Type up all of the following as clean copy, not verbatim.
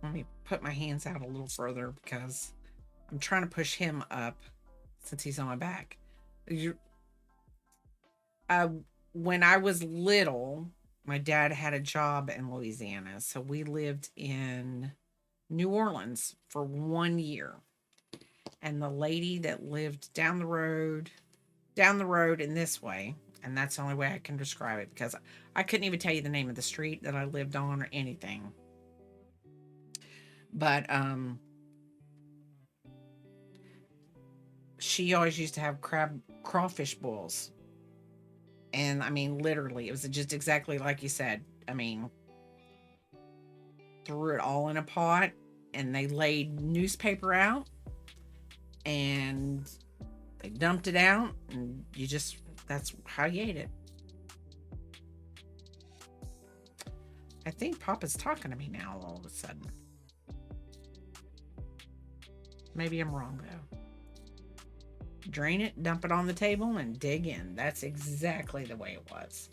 Let me put my hands out a little further because I'm trying to push him up since he's on my back. You, uh, when I was little, my dad had a job in Louisiana, so we lived in New Orleans for 1 year. And the lady that lived down the road in this way, and that's the only way I can describe it because I couldn't even tell you the name of the street that I lived on or anything. But she always used to have crawfish boils. And I mean, literally, it was just exactly like you said. I mean, threw it all in a pot and they laid newspaper out and they dumped it out and you just, that's how you ate it. I think Papa's talking to me now all of a sudden. Maybe I'm wrong though. Drain it, dump it on the table, and dig in. That's exactly the way it was.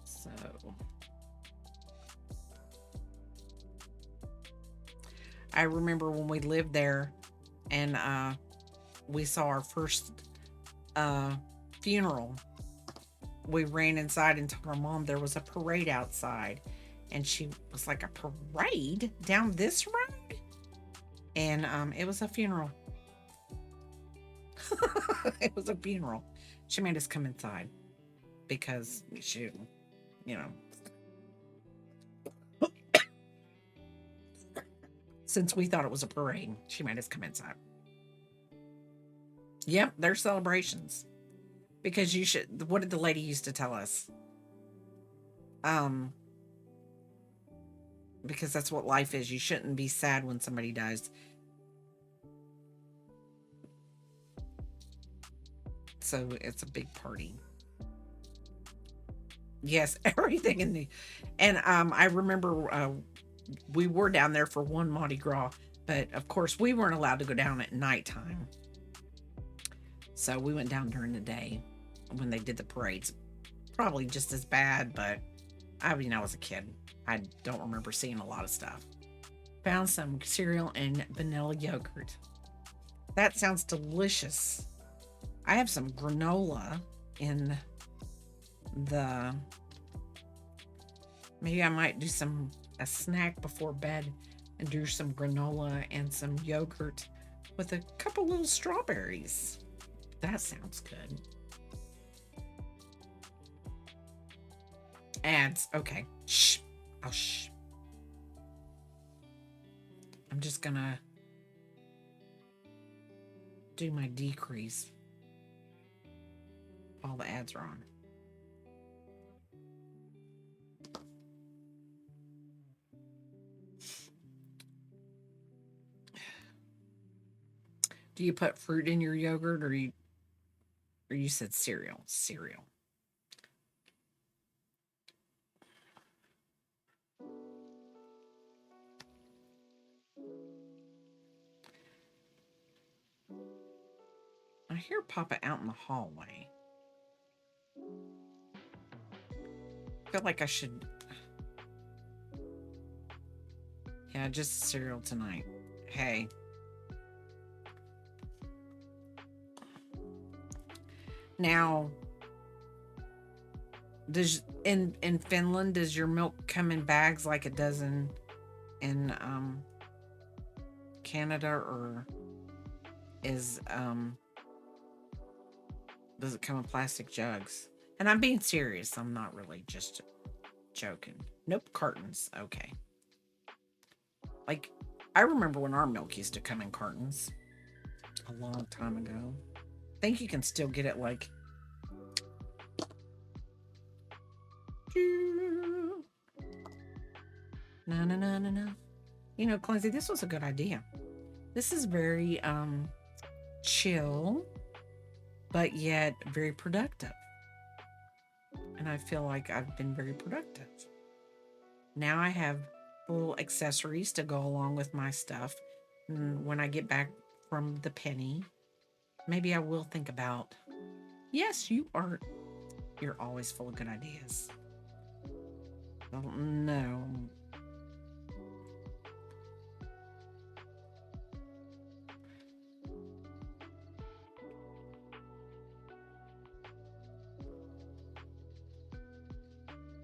So, I remember when we lived there and we saw our first uh, funeral. We ran inside and told our mom there was a parade outside. And she was like, a parade down this road? And it was a funeral. It was a funeral. She made us come inside because she, you know, since we thought it was a parade, she made us come inside. Yep, they're celebrations because you should. What did the lady used to tell us? Um, because that's what life is. You shouldn't be sad when somebody dies. So it's a big party. Yes, everything in the, and I remember we were down there for one Mardi Gras, but of course we weren't allowed to go down at nighttime. So we went down during the day when they did the parades. Probably just as bad, but I mean, I was a kid. I don't remember seeing a lot of stuff. Found some cereal and vanilla yogurt. That sounds delicious. I have some granola in the. Maybe I might do some a snack before bed and do some granola and some yogurt with a couple little strawberries. That sounds good. Ads. Okay. Shh. Oh, shh. I'm just gonna do my decrease while the ads are on. Do you put fruit in your yogurt or you said cereal? Cereal. I hear Papa out in the hallway. I feel like I should. Yeah, just cereal tonight. Hey, now does in Finland does your milk come in bags like it does in Canada, or is does it come in plastic jugs? And I'm being serious. I'm not really just joking. Nope, cartons. Okay. Like I remember when our milk used to come in cartons a long time ago. I think you can still get it like no no no no no. You know, Clancy, this was a good idea. This is very chill, but yet very productive. And I feel like I've been very productive. Now I have little accessories to go along with my stuff. And when I get back from the penny, maybe I will think about, yes, you're always full of good ideas. don't know.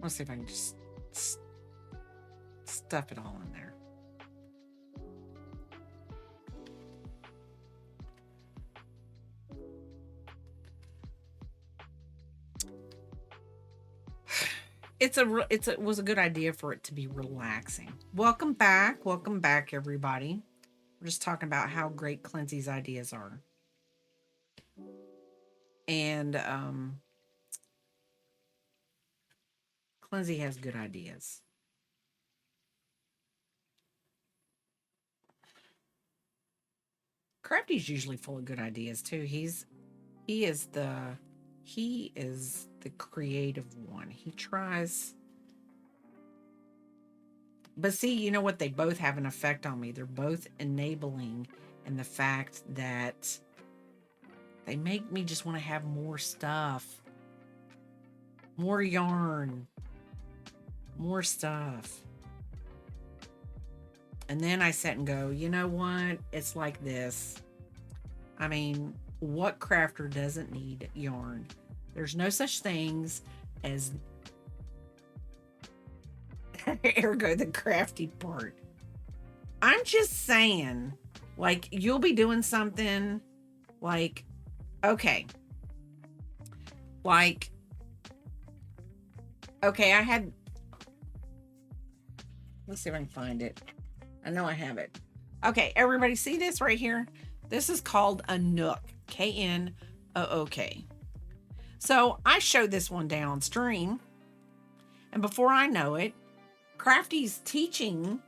Let's see if I can just stuff it all in there. It was a good idea for it to be relaxing. Welcome back, everybody. We're just talking about how great Clincy's ideas are, and Clincy has good ideas. Crafty's usually full of good ideas too. He is the he is the creative one. He tries. But see, you know what? They both have an effect on me. They're both enabling in the fact that they make me just want to have more stuff, more yarn, more stuff. And then I sit and go, you know what? It's like this. I mean, what crafter doesn't need yarn? There's no such things as ergo the crafty part. I'm just saying, like, you'll be doing something like, okay, like, okay, I had, let's see if I can find it. I know I have it. Okay, everybody see this right here? This is called a nook, Knook. So I showed this one downstream, and before I know it, Crafty's teaching,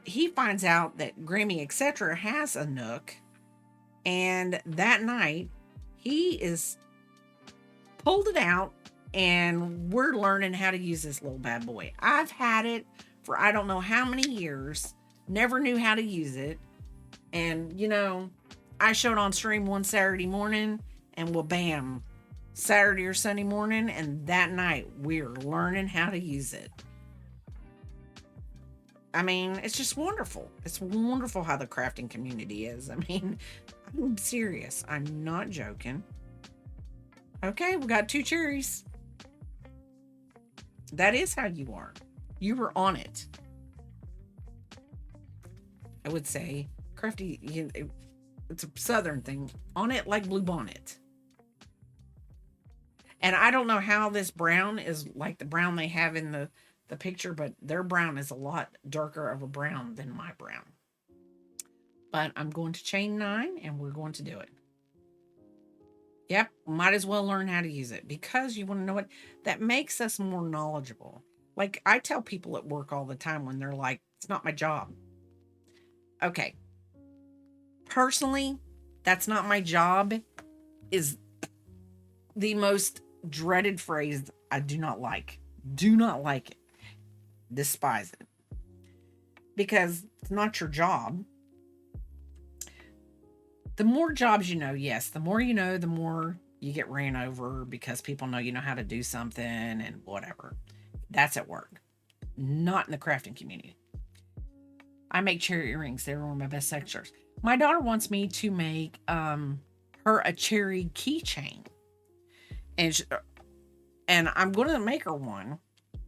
he finds out that Grammy, etc., has a nook, and that night he is pulled it out, and we're learning how to use this little bad boy. I've had it for I don't know how many years, never knew how to use it, and you know, I showed on stream one Saturday morning, and well, bam, Saturday or Sunday morning, and that night we're learning how to use it. I mean, it's just wonderful. It's wonderful how the crafting community is. I mean, I'm serious. I'm not joking. Okay, we got 2 cherries. That is how you are. You were on it. I would say, crafty, it's a southern thing. On it like blue bonnet. And I don't know how this brown is like the brown they have in the picture, but their brown is a lot darker of a brown than my brown. But I'm going to chain 9 and we're going to do it. Yep, might as well learn how to use it because you want to know what that makes us more knowledgeable. Like I tell people at work all the time when they're like, it's not my job. Okay. Personally, that's not my job is the most dreaded phrase I do not like. Do not like it. Despise it. Because it's not your job. The more jobs you know, yes, the more you know, the more you get ran over because people know you know how to do something and whatever. That's at work, not in the crafting community. I make cherry earrings. They're one of my best sellers. My daughter wants me to make her a cherry keychain. And I'm going to make her one.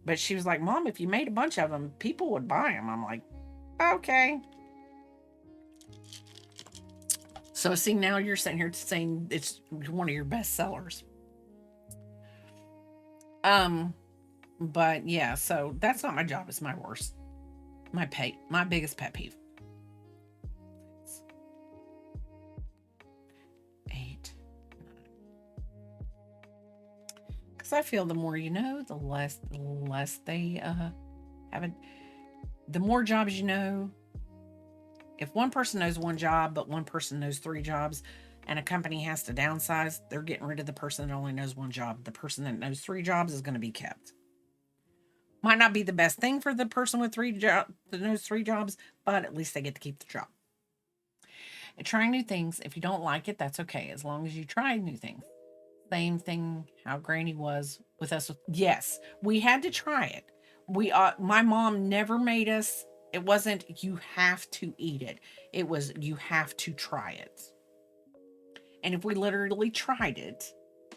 But she was like, Mom, if you made a bunch of them, people would buy them. I'm like, okay. So see, now you're sitting here saying it's one of your best sellers. But yeah, so that's not my job. It's my worst. My biggest pet peeve. 8, 9. Because I feel the more you know, the less they have it. The more jobs you know, if one person knows one job, but one person knows 3 jobs, and a company has to downsize, they're getting rid of the person that only knows one job. The person that knows 3 jobs is going to be kept. Might not be the best thing for the person with 3 jobs that knows 3 jobs, but at least they get to keep the job. And trying new things, if you don't like it, that's okay, as long as you try new things. Same thing how Granny was with us. Yes, we had to try it. My mom never made us. It wasn't you have to eat it. It was you have to try it. And if we literally tried it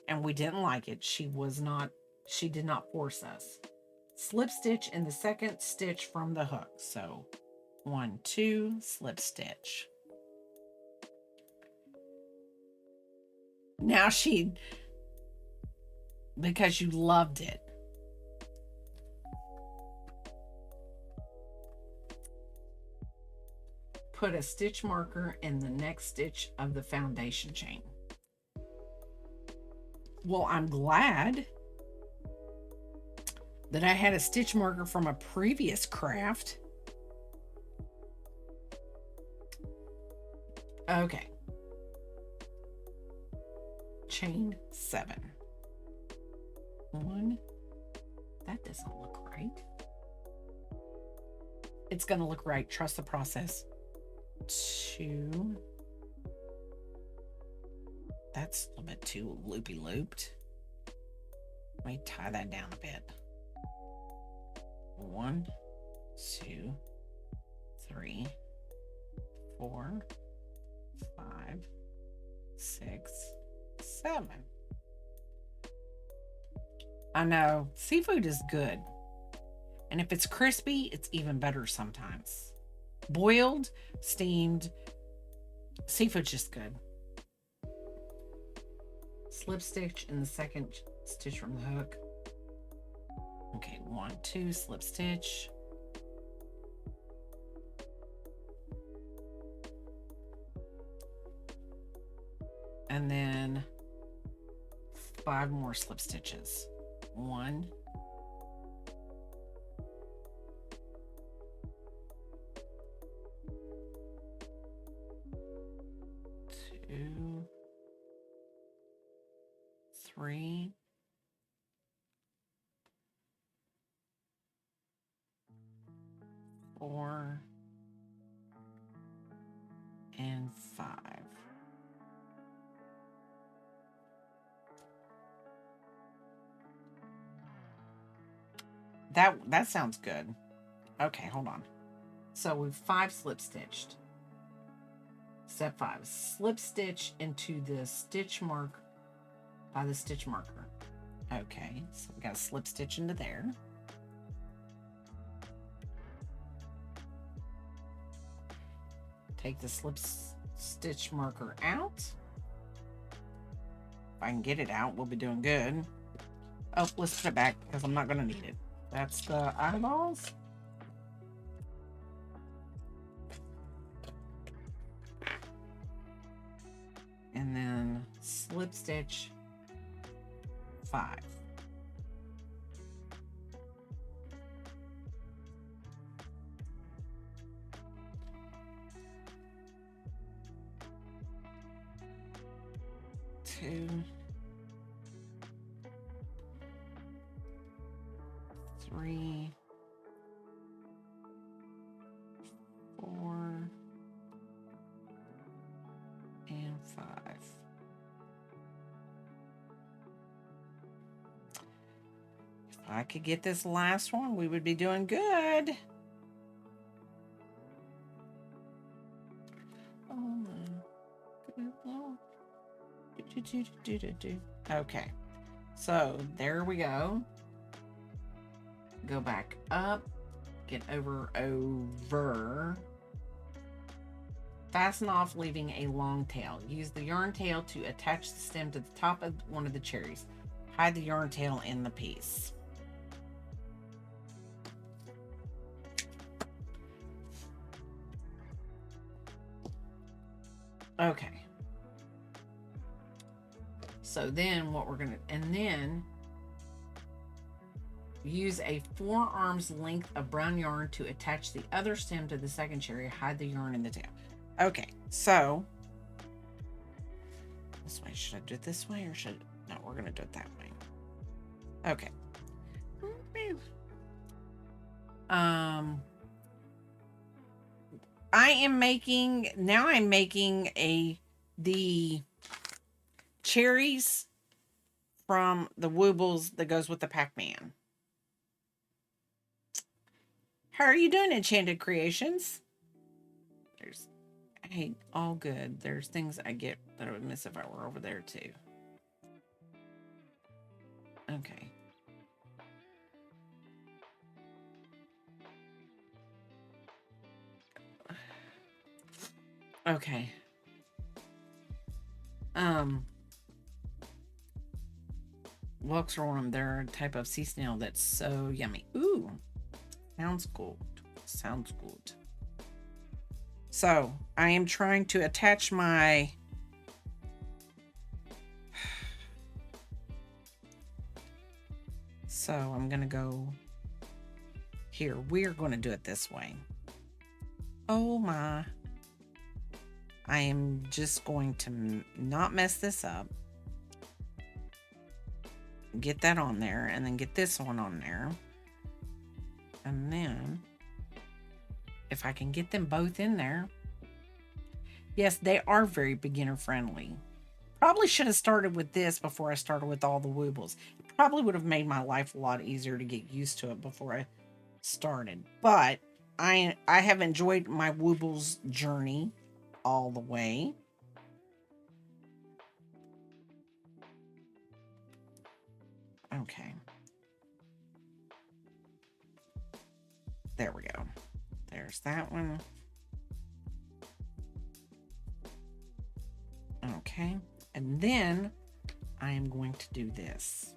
and we didn't like it, she did not force us. Slip stitch in the second stitch from the hook. So 1, 2, slip stitch. Now because you loved it. Put a stitch marker in the next stitch of the foundation chain. Well, I'm glad that I had a stitch marker from a previous craft. Okay. Chain 7. 1. That doesn't look right. It's going to look right. Trust the process. 2. That's a little bit too loopy looped. Let me tie that down a bit. 1, 2, 3, 4, 5, 6, 7. I know seafood is good, and if it's crispy, it's even better sometimes. Boiled, steamed, seafood's just good. Slip stitch in the second stitch from the hook. Okay, 1, 2, slip stitch. And then 5 more slip stitches. 1, 2, 3, 4, and 5. That sounds good. Okay, hold on. So we've 5 slip stitched. Step 5, slip stitch into the stitch mark by the stitch marker. Okay, so we got a slip stitch into there. Take the slip stitch marker out. If I can get it out, we'll be doing good. Oh, let's put it back because I'm not going to need it. That's the eyeballs. And then slip stitch 5. Two, 3, 4, and 5. If I could get this last one, we would be doing good. Oh my good Lord. Okay, so there we go. Go back up, get over. Fasten off, leaving a long tail. Use the yarn tail to attach the stem to the top of one of the cherries. Hide the yarn tail in the piece. Okay. So then what we're going to, and then use a 4 arms length of brown yarn to attach the other stem to the second cherry. Hide the yarn in the tail. Okay, so this way. Should I do it this way or should no? We're gonna do it that way. Okay. I'm making the cherries from the Woobles that goes with the Pac-Man. How are you doing, Enchanted Creations? There's, hey, all good. There's things I get that I would miss if I were over there too. Okay. Okay. Walks around them. They're a type of sea snail that's so yummy. Ooh, sounds good. Sounds good. So I am trying to attach my so I'm gonna go here. We're going to do it this way. Oh my. I am just going to not mess this up. Get that on there and then get this one on there. And then if I can get them both in there. Yes, they are very beginner friendly. Probably should have started with this before I started with all the woobles. It probably would have made my life a lot easier to get used to it before I started. But I have enjoyed my woobles journey all the way. Okay. There we go. There's that one. Okay. And then I am going to do this.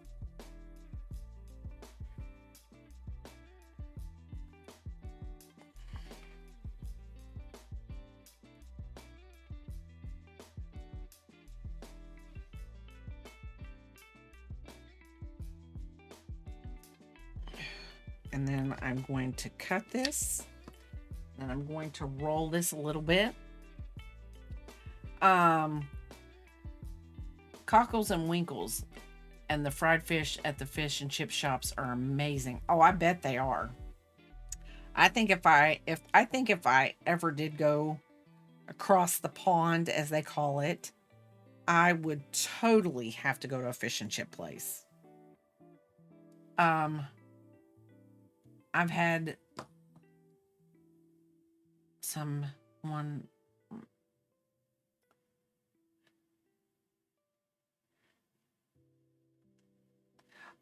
And then I'm going to cut this. And I'm going to roll this a little bit. Cockles and winkles and the fried fish at the fish and chip shops are amazing. Oh, I bet they are. I think if I ever did go across the pond, as they call it, I would totally have to go to a fish and chip place. I've had someone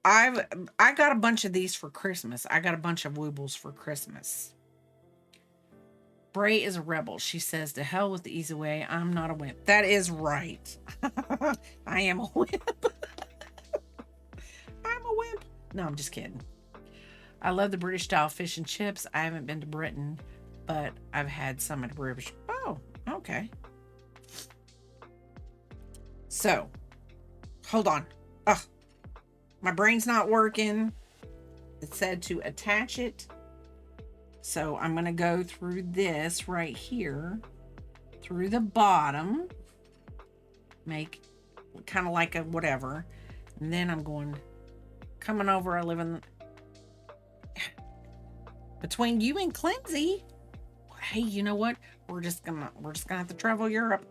I got a bunch of these for Christmas. I got a bunch of woobles for Christmas. Bray is a rebel. She says, to hell with the easy way. I'm not a wimp. That is right. I am a wimp. I'm a wimp. No, I'm just kidding. I love the British style fish and chips. I haven't been to Britain, but I've had some at British. Oh, okay. So, hold on. Ugh. My brain's not working. It said to attach it. So I'm going to go through this right here, through the bottom, make kind of like a whatever. And then I'm coming over. I live in between you and Clincy. Hey, you know what? We're just gonna have to travel Europe.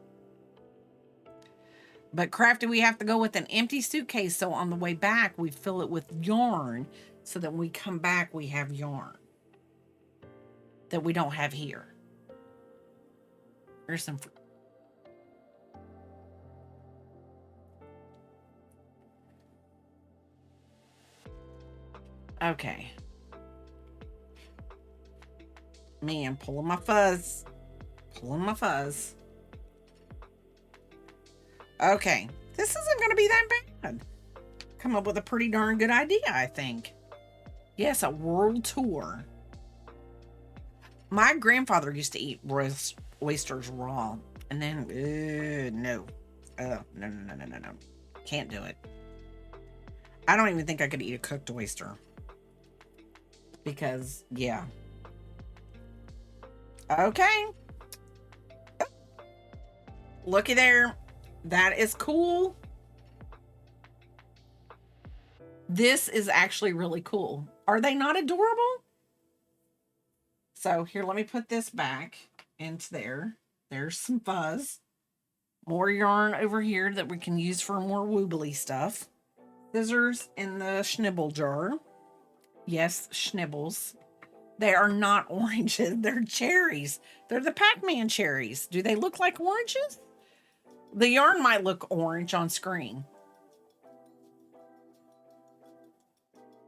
But Crafty, we have to go with an empty suitcase. So on the way back, we fill it with yarn so that when we come back, we have yarn that we don't have here. There's some. Okay. Man, pulling my fuzz. Pulling my fuzz. Okay. This isn't going to be that bad. Come up with a pretty darn good idea, I think. Yes, a world tour. My grandfather used to eat oysters raw. And then, no. No. Can't do it. I don't even think I could eat a cooked oyster. Because, yeah. Okay. Looky there. That is cool. This is actually really cool. Are they not adorable? So here, let me put this back into there. There's some fuzz. More yarn over here that we can use for more woobly stuff. Scissors in the schnibble jar. Yes, schnibbles. They are not oranges. They're cherries. They're the Pac-Man cherries. Do they look like oranges? The yarn might look orange on screen.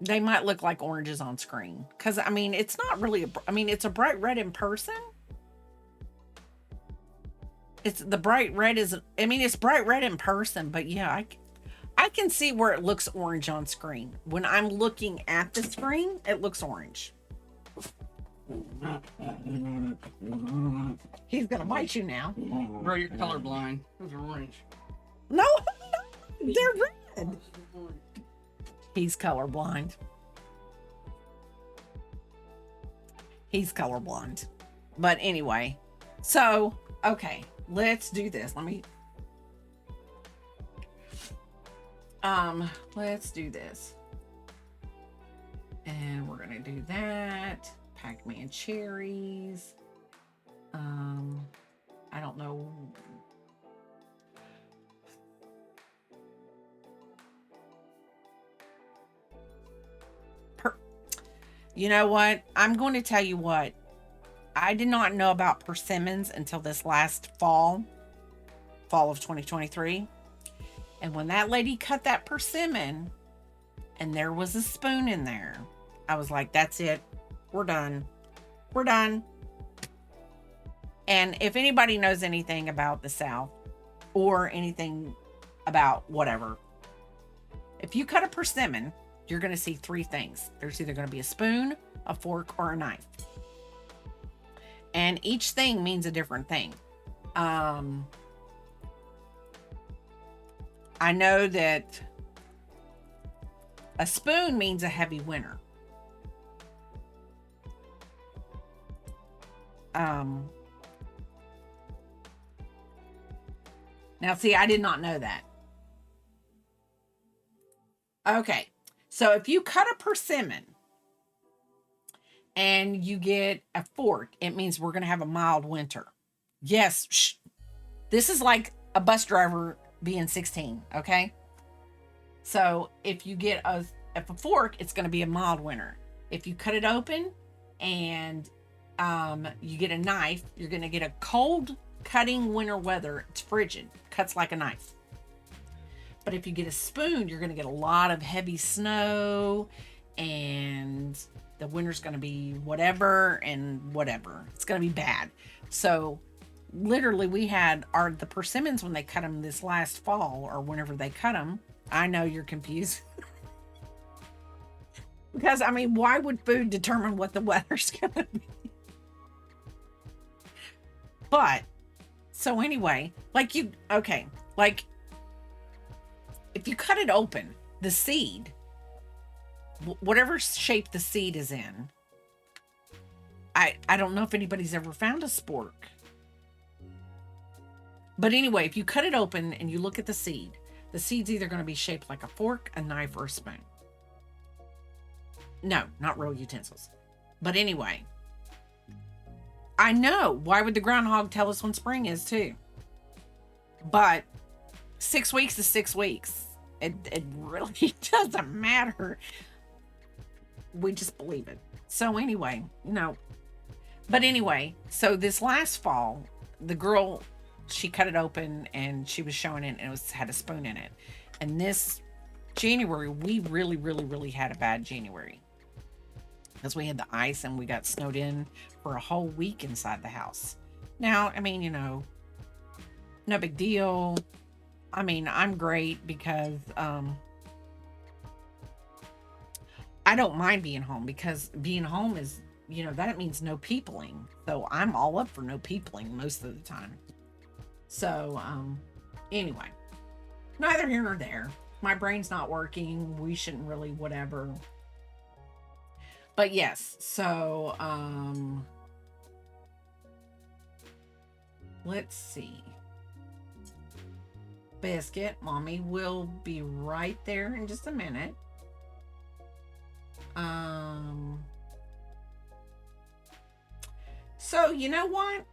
They might look like oranges on screen. Because, I mean, it's not really, it's a bright red in person. It's the bright red is, it's bright red in person, but yeah, I can see where it looks orange on screen. When I'm looking at the screen, it looks orange. He's gonna bite you now. Bro, you're colorblind. Those are orange. No, they're red. He's colorblind. He's colorblind. But anyway, so, okay, let's do this. Let's do this. And we're gonna do that. Pac-Man cherries. I don't know. You know what? I'm going to tell you what. I did not know about persimmons until this last fall of 2023. And when that lady cut that persimmon and there was a spoon in there, I was like, that's it. We're done. We're done. And if anybody knows anything about the South or anything about whatever, if you cut a persimmon, you're going to see three things. There's either going to be a spoon, a fork, or a knife. And each thing means a different thing. I know that a spoon means a heavy winter. Now, see, I did not know that. Okay, so if you cut a persimmon and you get a fork, it means we're going to have a mild winter. Yes, shh. This is like a bus driver being 16, okay? So if you get a fork, it's going to be a mild winter. If you cut it open and you get a knife, you're going to get a cold cutting winter weather. It's frigid, cuts like a knife. But if you get a spoon, you're going to get a lot of heavy snow, and the winter's going to be whatever and whatever. It's going to be bad. So literally we had the persimmons when they cut them this last fall, or whenever they cut them. I know you're confused. Because, why would food determine what the weather's going to be? But, so anyway, if you cut it open, the seed, whatever shape the seed is in, I don't know if anybody's ever found a spork. But anyway, if you cut it open and you look at the seed's either going to be shaped like a fork, a knife, or a spoon. No, not real utensils. But anyway, I know. Why would the groundhog tell us when spring is too? But 6 weeks is 6 weeks. It really doesn't matter. We just believe it. So anyway, but anyway, so this last fall, the girl, she cut it open and she was showing it, and it had a spoon in it. And this January, we really, really, really had a bad January. Because we had the ice and we got snowed in for a whole week inside the house. Now, no big deal. I'm great because I don't mind being home, because being home is, that means no peopling. So I'm all up for no peopling most of the time. So anyway, neither here nor there. My brain's not working. We shouldn't really whatever. But yes, so let's see. Biscuit, Mommy will be right there in just a minute. So you know what?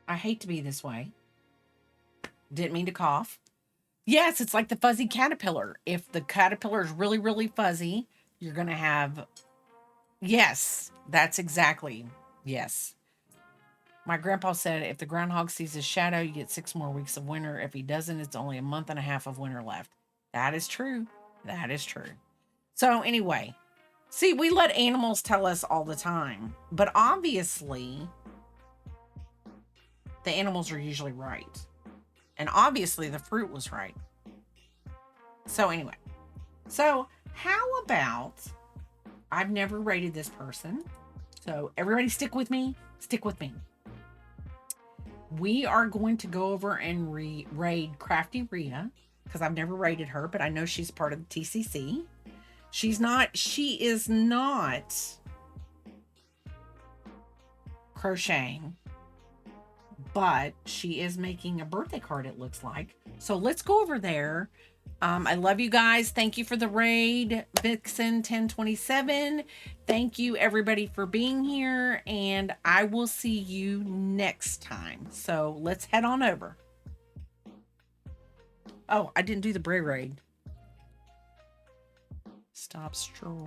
I hate to be this way. Didn't mean to cough. Yes, it's like the fuzzy caterpillar. If the caterpillar is really, really fuzzy, you're going to have. Yes, that's exactly. Yes. My grandpa said if the groundhog sees his shadow, you get 6 more weeks of winter. If he doesn't, it's only a month and a half of winter left. That is true. That is true. So, anyway, see, we let animals tell us all the time, but obviously, the animals are usually right. And obviously, the fruit was right. So, anyway, so how about I've never rated this person. So, everybody stick with me. Stick with me. We are going to go over and raid Crafty Rhea because I've never raided her, but I know she's part of the TCC. She is not crocheting, but she is making a birthday card, it looks like. So let's go over there. I love you guys. Thank you for the raid, Vixen 1027. Thank you, everybody, for being here, and I will see you next time. So let's head on over. Oh, I didn't do the Bray raid. Stop strolling.